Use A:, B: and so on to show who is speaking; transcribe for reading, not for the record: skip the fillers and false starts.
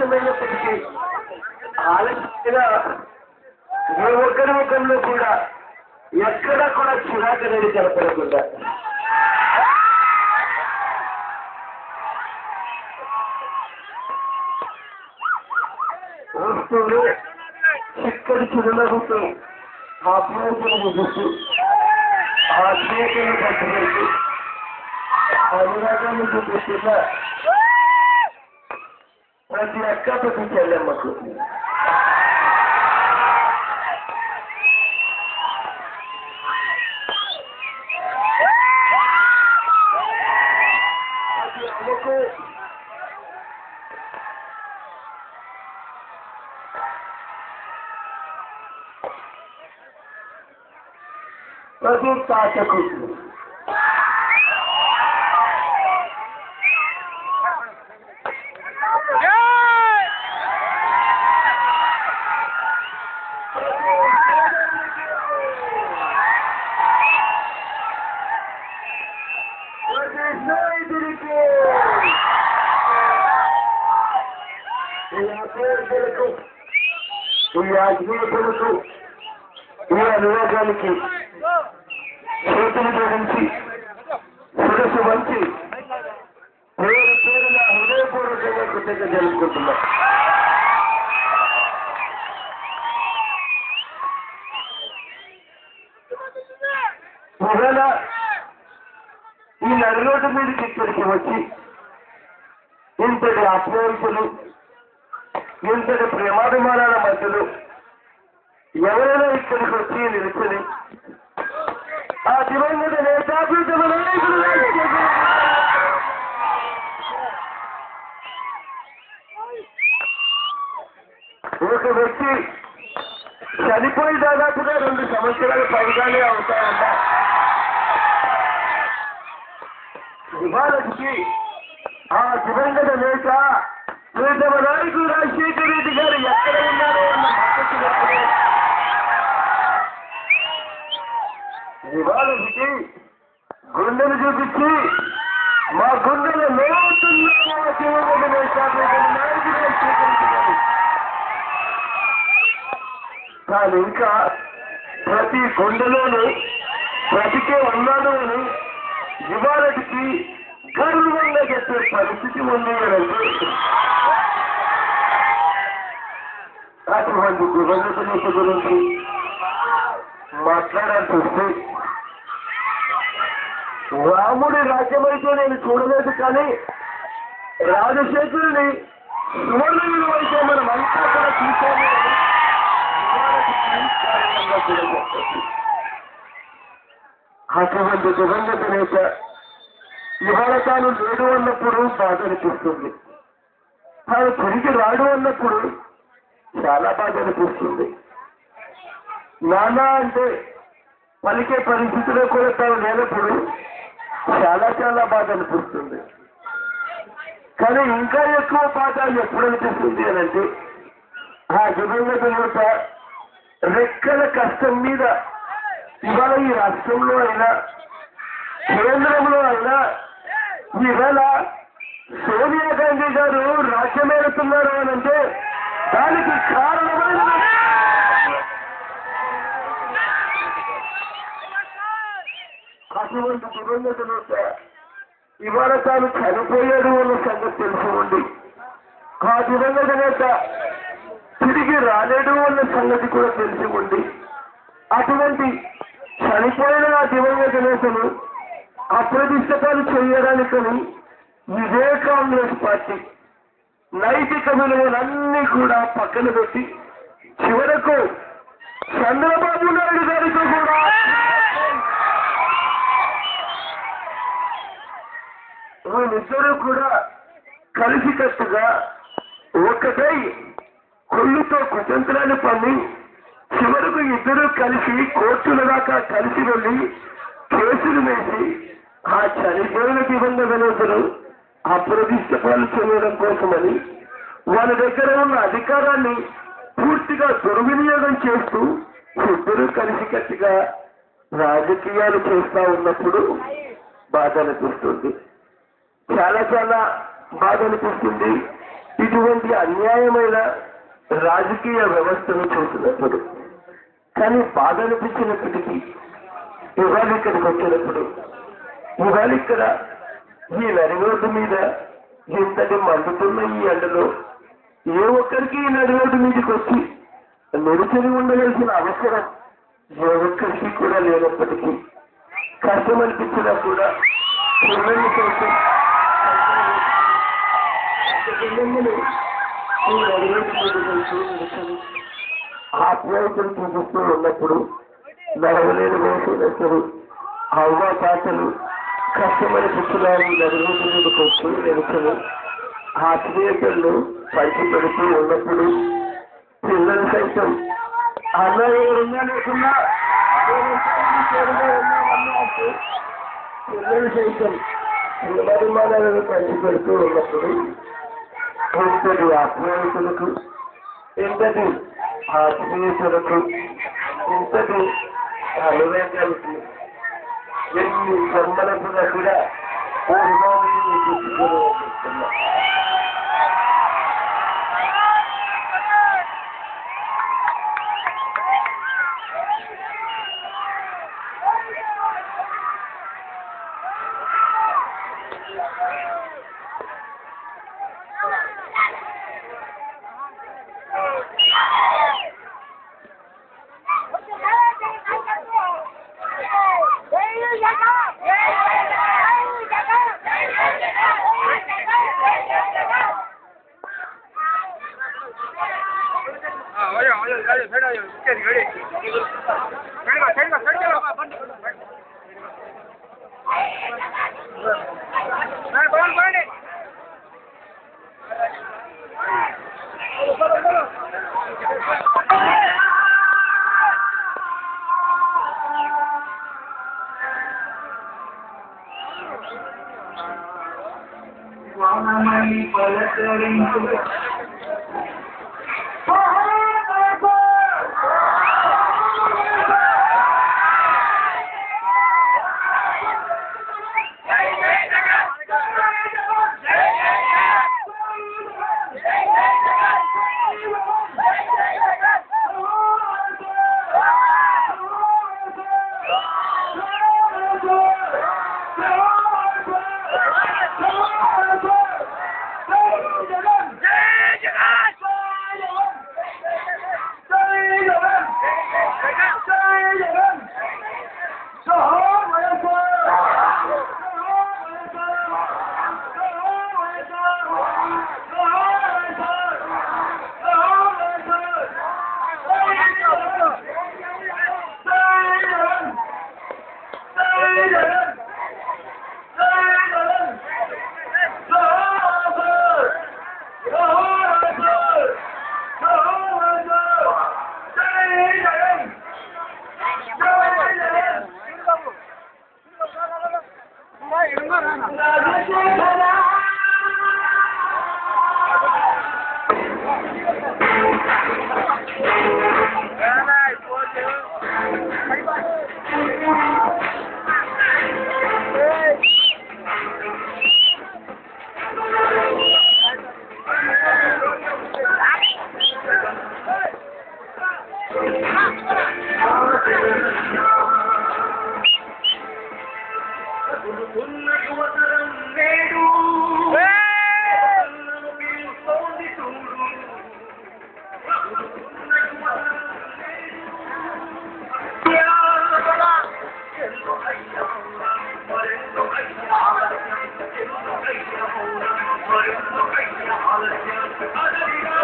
A: ఆలస్యమైనప్పటికీ ఆలస్యంగా ఏ ఒక్కరి ముఖంలో కూడా ఎక్కడా కూడా చిరాకు అనేది కనపడకుండా వస్తువులు చిక్కడి చిరునవ్వుతూ ఆ పూజలు చూస్తూ ఆ స్నేహితులు పట్టుకెళ్తూ అనురాగాన్ని చూపిస్తున్న ప్రతి అక్క ప్రతి చెల్లెమ్మకు ప్రతి అమ్మకు ప్రతి తాతకు ఈ ఆజ్ఞలకు ఈ అనురాగానికి చేతులు జోడించి శిరస్సు వంచి పేరు పేరున హృదయపూర్వకంగా కృతజ్ఞత జరుపుకుంటున్నా. ఒకవేళ ఈ నడిరోడ్డు మీదకి ఇక్కడికి వచ్చి ఇంతటి అప్రోల్సులు ఇంతటి ప్రేమాభిమానాల మధ్యలో ఎవరైనా ఇక్కడికి వచ్చి నిలుచుని ఆ దివంగత నేతాపీఠమ నాయకుడు ఒక వ్యక్తి చనిపోయి దాదాపుగా 2 సంవత్సరాల పైగానే అవుతాయంట. ఇవాళకి ఆ దివంగత నేత ప్రీతమ నాయకుడు రాజశేఖర రెడ్డి గారు ఎక్కడ ఉన్నారో అన్న మాట ఇవాళకి గుండెలు చూపించి మా గుండెలు లోతుల్లో దివంగత నేత ప్రీతమ నాయకుడు రాజశేఖర రెడ్డి గారు. కానీ ఇంకా ప్రతి గుండెలోనూ ప్రతికే ఉన్నాడు అని ఇవాళకి గర్వంగా చెప్పే పరిస్థితి ఉంది అంటే అటువంటి దివంగత నేత గురించి మాట్లాడాల్సి వస్తే రాముడి రాజ్యమైతే నేను చూడలేదు, కానీ రాజశేఖరుని సువర్ణయుగం అయితే మనం అంతా కూడా చూసాము. అటువంటి దివంగత నేత ఇవాళ తాను లేడు అన్నప్పుడు బాధ అనిపిస్తుంది, తాను తిరిగి రాడు అన్నప్పుడు చాలా బాధ అనిపిస్తుంది. నానా అంటే పలికే పరిస్థితిలో కూడా తాను లేనప్పుడు చాలా చాలా బాధ అనిపిస్తుంది. కానీ ఇంకా ఎక్కువ బాధ ఎప్పుడు అనిపిస్తుంది అని అంటే ఆ దివంగత నేత రెక్కల కష్టం మీద ఇవాళ ఈ రాష్ట్రంలో అయినా కేంద్రంలో అయినా ఇవాళ సోనియా గాంధీ గారు రాజ్యమేలుతున్నారు అని అంటే దానికి కారణమైన అటువంటి దివంగత నేత ఇవాళ తాను చనిపోయాడు అన్న సంగతి తెలిసి ఉండి ఆ దివంగత నేత తిరిగి రాలేడు అన్న సంగతి కూడా తెలిసి ఉండి అటువంటి చనిపోయిన ఆ దివంగత నేతను అప్రతిష్టపాలు చేయడానికని ఇదే కాంగ్రెస్ పార్టీ నైతిక విలువలన్నీ కూడా పక్కన పెట్టి చివరకు చంద్రబాబు నాయుడు గారితో కూడా వీళ్ళిద్దరూ కూడా కలిసికట్టుగా ఒక్కటై కొల్లుతో కుతంత్రాన్ని పన్ని చివరకు ఇద్దరూ కలిసి కోర్టుల దాకా కలిసి వెళ్ళి కేసులు వేసి ఆ చనిపోయిన దివంగత నేతలు అప్రతిష్టపాలు చేయడం కోసమని వాళ్ళ దగ్గర ఉన్న అధికారాన్ని పూర్తిగా దుర్వినియోగం చేస్తూ ఇద్దరూ కలిసికట్టుగా రాజకీయాలు చేస్తా ఉన్నప్పుడు బాధ అనిపిస్తుంది, చాలా చాలా బాధ అనిపిస్తుంది. ఇటువంటి అన్యాయమైన రాజకీయ వ్యవస్థను చూసినప్పుడు, కానీ బాధ అనిపించినప్పటికీ ఇవాళ ఇక్కడికి వచ్చినప్పుడు, ఇవాళ ఇక్కడ ఈ నడి రోడ్డు మీద ఇంతటి మండుతున్న ఈ ఎండలో ఏ ఒక్కరికి ఈ నడి రోడ్డు మీదకి వచ్చి నిరుచని ఉండవలసిన అవసరం ఏ ఒక్కరికి కూడా లేనప్పటికీ కష్టం అనిపించినా కూడా పిల్లల్ని కోసం ఆప్యాయతలు చూపిస్తూ ఉన్నప్పుడు నడవలేని వేసినప్పుడు అవకాశాలు కష్టమని పుచ్చులారు నడుగుతూ మీదకి వచ్చి నిలుచుని ఆత్మీయతలను పంచి పెడుతూ ఉన్నప్పుడు పిల్లలు సైతం అన్న ఎవరున్నా లేకున్నా పిల్లలు సైతం నిర్మాణాలను పంచి పెడుతూ ఉన్నప్పుడు ఎంతటి ఆత్మీయతలకు, ఎంతటి ఆత్మీయతలకు, ఎంతటి అనువేదానికి ఎన్ని జన్మలకు కూడా వానమణి పలకరించు
B: Hallelujah.